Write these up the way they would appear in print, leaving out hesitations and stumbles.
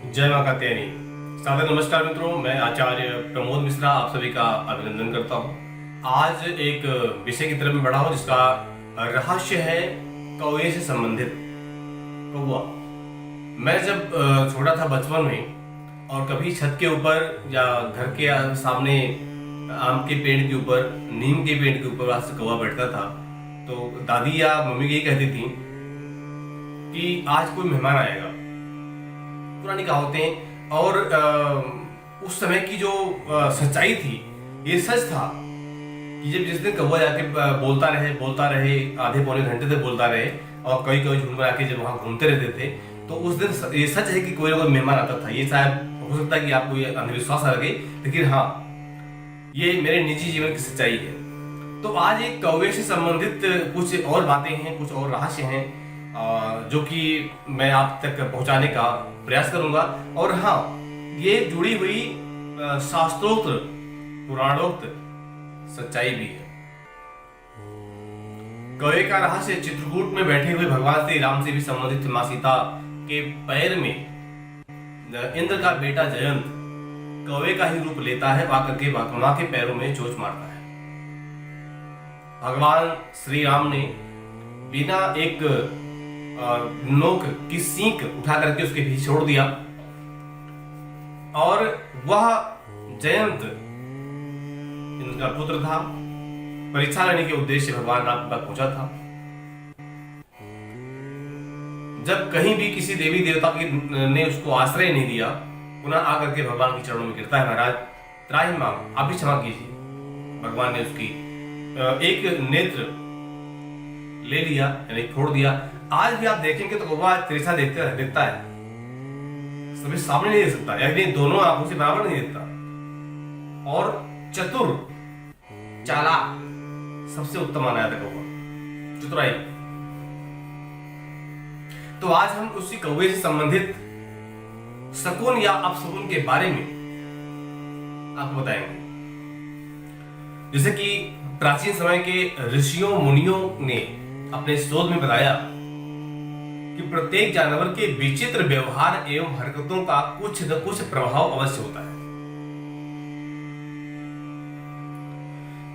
जय मां कात्यायनी। सादर नमस्कार मित्रों, मैं आचार्य प्रमोद मिश्रा आप सभी का अभिनंदन करता हूं। आज एक विषय की तरफ मैं बढ़ा हूं जिसका रहस्य है कौवे से संबंधित। कौवा, मैं जब छोटा था बचपन में और कभी छत के ऊपर या घर के सामने आम के पेड़ के ऊपर, नीम के पेड़ के ऊपर वहां से कौवा बैठता था तो दादी या मम्मी यही कहती थी कि आज कोई मेहमान आएगा। पुरानी कहावतें और उस समय की जो सच्चाई थी, ये सच था कि जब जिस दिन कौवा जाके बोलता रहे आधे पौने घंटे तक बोलता रहे और कई कई झुंड में आके जब वहां घूमते रहते थे तो उस दिन ये सच है कि कोई ना कोई मेहमान आता था। ये शायद हो सकता है कि आपको ये अंधविश्वास लगे, लेकिन हाँ, ये मेरे निजी जीवन की सच्चाई है। तो आज एक कौवे से संबंधित कुछ और बातें हैं, कुछ और रहस्य हैं जो कि मैं आप तक पहुंचाने का प्रयास करूंगा। और हाँ, ये जुड़ी हुई शास्त्रोक्त पुराणोक्त सच्चाई भी है। कौवे का रहस्य चित्रकूट में बैठे हुए भगवान श्री राम से भी संबंधित। मां सीता के पैर में इंद्र का बेटा जयंत कौवे का ही रूप लेता है, आकर के मां के पैरों में चोंच मारता है। भगवान श्री राम ने बिना एक नोक की सींक उठा करके उसके पीछे छोड़ दिया और वह जयंत इनका पुत्र था। परीक्षा लेने के उद्देश्य से भगवान राम के पास पहुंचा था। जब कहीं भी किसी देवी देवता ने उसको आश्रय नहीं दिया, पुनः आकर के भगवान के चरणों में गिरता है, महाराज त्राहि मांग, आप भी क्षमा कीजिए। भगवान ने उसकी एक नेत्र ले लिया, यानी छोड़ दिया। आज भी आप देखेंगे तो कौवा तिरछा देखता है, सभी सामने नहीं देख सकता, यानी दोनों आंखों से बराबर नहीं देखता। और चतुर चालाक सबसे उत्तम माना जाता है कौवा, चतुराई। तो आज हम उसी कौवे से संबंधित शकुन या अपशकुन के बारे में आपको बताएंगे। जैसे कि प्राचीन समय के ऋषियों मुनियों ने अपने शोध में बताया कि प्रत्येक जानवर के विचित्र व्यवहार एवं हरकतों का कुछ न कुछ प्रभाव अवश्य होता है।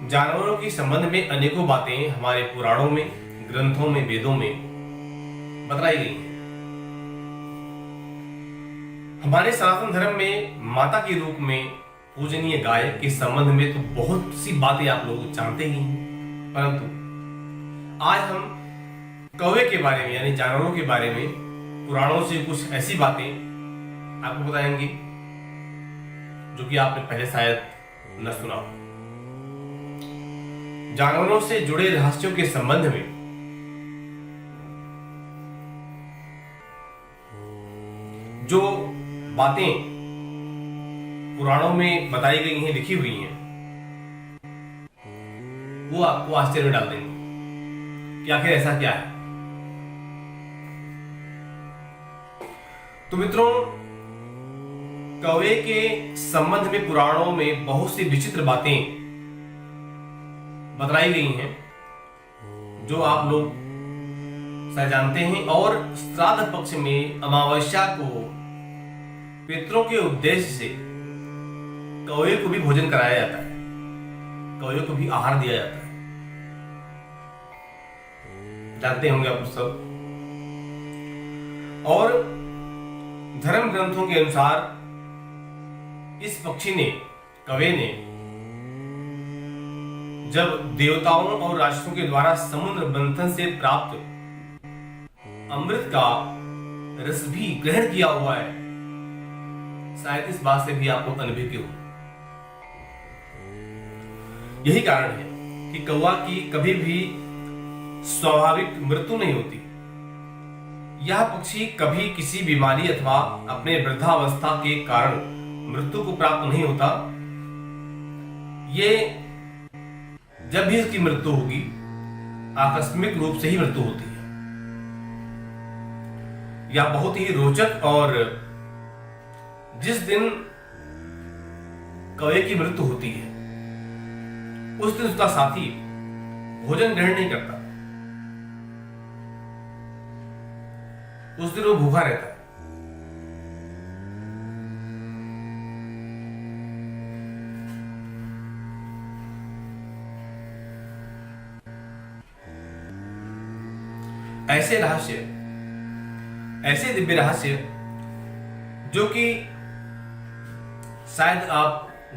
जानवरों के संबंध में अनेकों बातें हमारे पुराणों में, ग्रंथों में, वेदों में बताई गई हैं। हमारे सनातन धर्म में माता के रूप में पूजनीय गाय के संबंध में तो बहुत सी बातें आप लोग जानते ही हैं, परंतु आज हम कौवे के बारे में यानी जानवरों के बारे में पुराणों से कुछ ऐसी बातें आपको बताएंगे जो कि आपने पहले शायद न सुना हो। जानवरों से जुड़े रहस्यों के संबंध में जो बातें पुराणों में बताई गई हैं, लिखी हुई हैं, वो आपको आश्चर्य में डाल देंगे कि आखिर ऐसा क्या है। तो मित्रों, कौवे के संबंध में पुराणों में बहुत सी विचित्र बातें बताई गई हैं जो आप लोग शायद जानते हैं। और श्राद्ध पक्ष में अमावस्या को पितरों के उद्देश्य से कौवे को भी भोजन कराया जाता है, कौवे को भी आहार दिया जाता है, जानते होंगे आप सब। और धर्म ग्रंथों के अनुसार इस पक्षी ने, कौवे ने, जब देवताओं और राक्षसों के द्वारा समुद्र मंथन से प्राप्त अमृत का रस भी ग्रहण किया हुआ है। शायद इस बात से भी आप लोग अनुभवी हो। यही कारण है कि कौवा की कभी भी स्वाभाविक मृत्यु नहीं होती। यह पक्षी कभी किसी बीमारी अथवा अपने वृद्धावस्था के कारण मृत्यु को प्राप्त नहीं होता। ये जब भी इसकी मृत्यु होगी, आकस्मिक रूप से ही मृत्यु होती है। यह बहुत ही रोचक, और जिस दिन कौवे की मृत्यु होती है उस दिन उसका साथी भोजन ग्रहण नहीं करता, उस दिन वो भूखा रहता है। ऐसे रहस्य, ऐसे दिव्य रहस्य जो कि शायद आप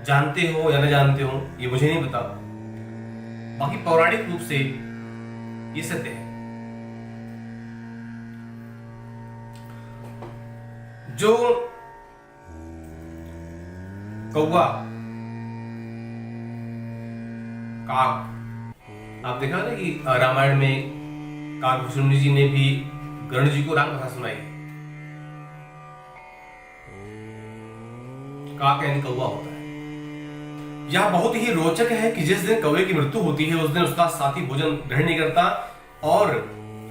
जानते हो या न जानते हो, ये मुझे नहीं पता। बाकी पौराणिक रूप से ये सत्य है। जो कौवा, काक, आप देखा ना कि रामायण में काकभूषुंडी जी ने भी गरुड़ जी को राम कथा सुनाई। काक यानी कौवा होता है। यह बहुत ही रोचक है कि जिस दिन कौवे की मृत्यु होती है उस दिन उसका साथी भोजन ग्रहण नहीं करता और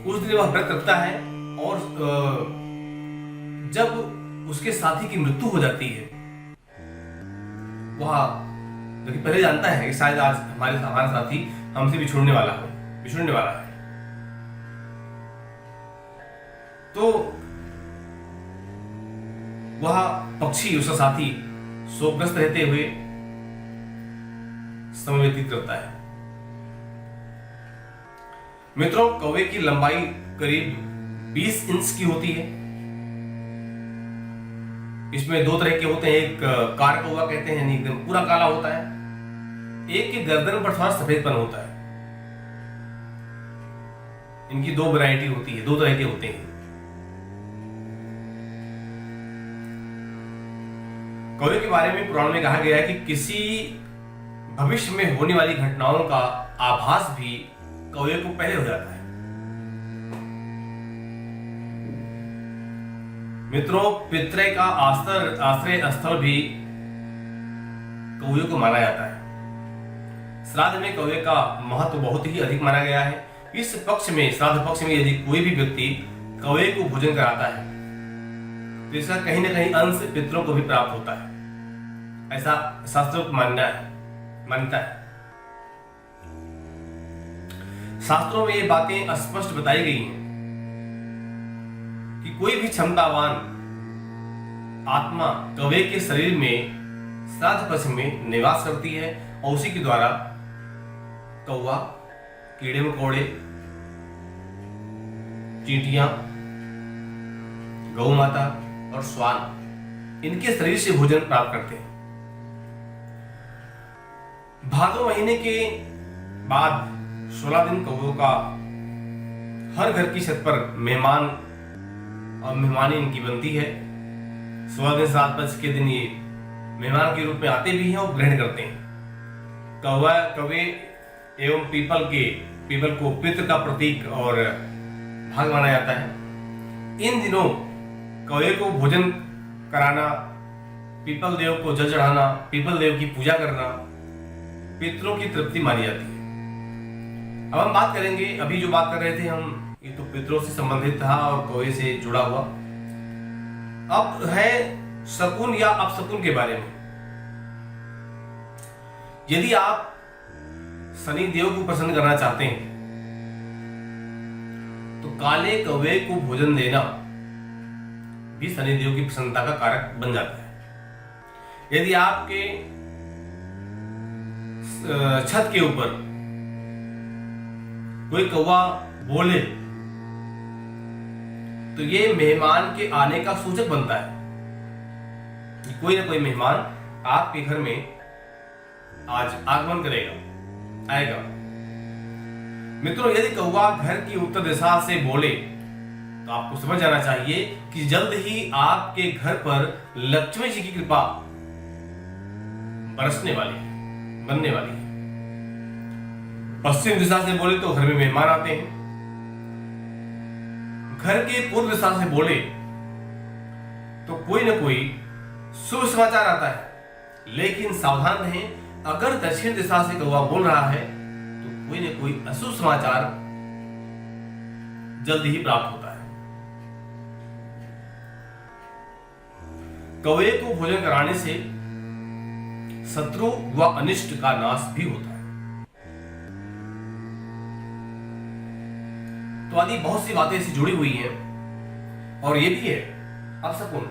उस दिन वह व्रत रखता है, और जब उसके साथी की मृत्यु हो जाती है वह जो कि पहले जानता है कि शायद आज हमारा साथी हमसे बिछुड़ने वाला है, तो वह पक्षी, उसका साथी शोकग्रस्त रहते हुए समय व्यतीत करता है। मित्रों, कौवे की लंबाई करीब 20 इंच की होती है। इसमें दो तरह के होते हैं, एक कार कौवा कहते हैं, यानी एकदम पूरा काला होता है, एक की गर्दन पर थोड़ा सफेदपन होता है। इनकी दो वैरायटी होती है, दो तरह के होते हैं। कौवे के बारे में पुराण में कहा गया है कि किसी भविष्य में होने वाली घटनाओं का आभास भी कौवे को पहले हो जाता है। मित्रों, पितृ का आश्रय स्थल भी कौवे को माना जाता है। श्राद्ध में कौवे का महत्व बहुत ही अधिक माना गया है। इस पक्ष में, श्राद्ध पक्ष में, यदि कोई भी व्यक्ति कौवे को भोजन कराता है तो इसका कहीं ना कहीं अंश पितरों को भी प्राप्त होता है, ऐसा शास्त्रों को मानता है। शास्त्रों में ये बातें स्पष्ट बताई गई हैं कि कोई भी क्षमतावान आत्मा कौवे के शरीर में श्राद्ध पक्ष में निवास करती है और उसी के द्वारा कौवा, कीड़े मकोड़े, चींटियां, गौ माता और श्वान इनके शरीर से भोजन प्राप्त करते हैं। भादो महीने के बाद 16 दिन कौवों का हर घर की छत पर मेहमान और मेहमानी इनकी बनती है। 16 दिन 7 पक्ष के दिन ये मेहमान के रूप में आते भी हैं और ग्रहण करते हैं। कौवे एवं पीपल को पितृ का प्रतीक और भाग माना जाता है। इन दिनों कौवे को भोजन कराना, पीपल देव को जल चढ़ाना, पीपल देव की पूजा करना पितरों की तृप्ति मानी जाती है। अब हम बात करेंगे, अभी जो बात कर रहे थे हम, ये तो पितरों से संबंधित था और कौवे से जुड़ा हुआ। अब है शकुन या अपशकुन के बारे में। यदि आप शनि देव को प्रसन्न करना चाहते हैं तो काले कौवे को भोजन देना भी शनि देव की प्रसन्नता का कारक बन जाता है। यदि आपके छत के ऊपर कोई कौवा बोले तो ये मेहमान के आने का सूचक बनता है कि कोई ना कोई मेहमान आपके घर में आज आगमन आएगा। मित्रों, यदि कौवा घर की उत्तर दिशा से बोले तो आपको समझ जाना चाहिए कि जल्द ही आपके घर पर लक्ष्मी जी की कृपा बनने वाली है। पश्चिम दिशा से बोले तो घर में मेहमान आते हैं। घर के पूर्व दिशा से बोले तो कोई ना कोई शुभ समाचार आता है। लेकिन सावधान रहें, अगर दक्षिण दिशा से कौवा बोल रहा है तो कोई ना कोई अशुभ समाचार जल्द ही प्राप्त होता है। कौवे को भोजन कराने से शत्रु व अनिष्ट का नाश भी होता है। तो आदि बहुत सी बातें ऐसी जुड़ी हुई हैं। और ये भी है, अब शकुन,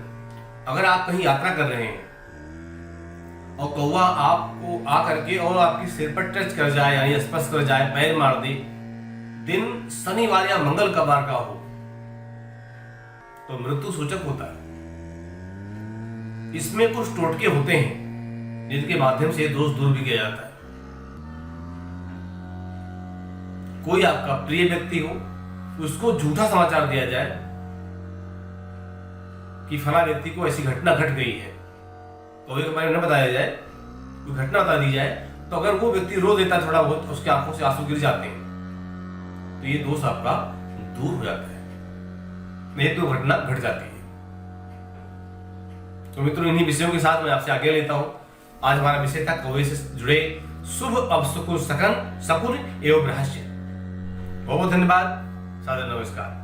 अगर आप कहीं यात्रा कर रहे हैं और कौवा आपको आकर के और आपके सिर पर टच कर जाए, यानी स्पर्श कर जाए, पैर मार दे, दिन शनिवार या मंगल का बार का हो तो मृत्यु सूचक होता है। इसमें कुछ टोटके होते हैं जिनके माध्यम से दोष दूर भी किया जाता है। कोई आपका प्रिय व्यक्ति हो, उसको झूठा समाचार दिया जाए कि फला व्यक्ति को ऐसी घटना घट गई है, तो एक बार न बताया जाए, कोई घटना बता दी जाए, तो अगर वो व्यक्ति रो देता है थोड़ा बहुत, उसकी आंखों से आंसू गिर जाते हैं, तो ये दोष आपका दूर हो जाता है, नहीं तो घटना घट जाती है। तो मित्रों, इन्हीं विषयों के साथ मैं आपसे आगे लेता हूं। आज हमारा विषय था कौवे से जुड़े शुभ अपशकुन शकुन एवं रहस्य। बहुत बहुत धन्यवाद। सादर नमस्कार।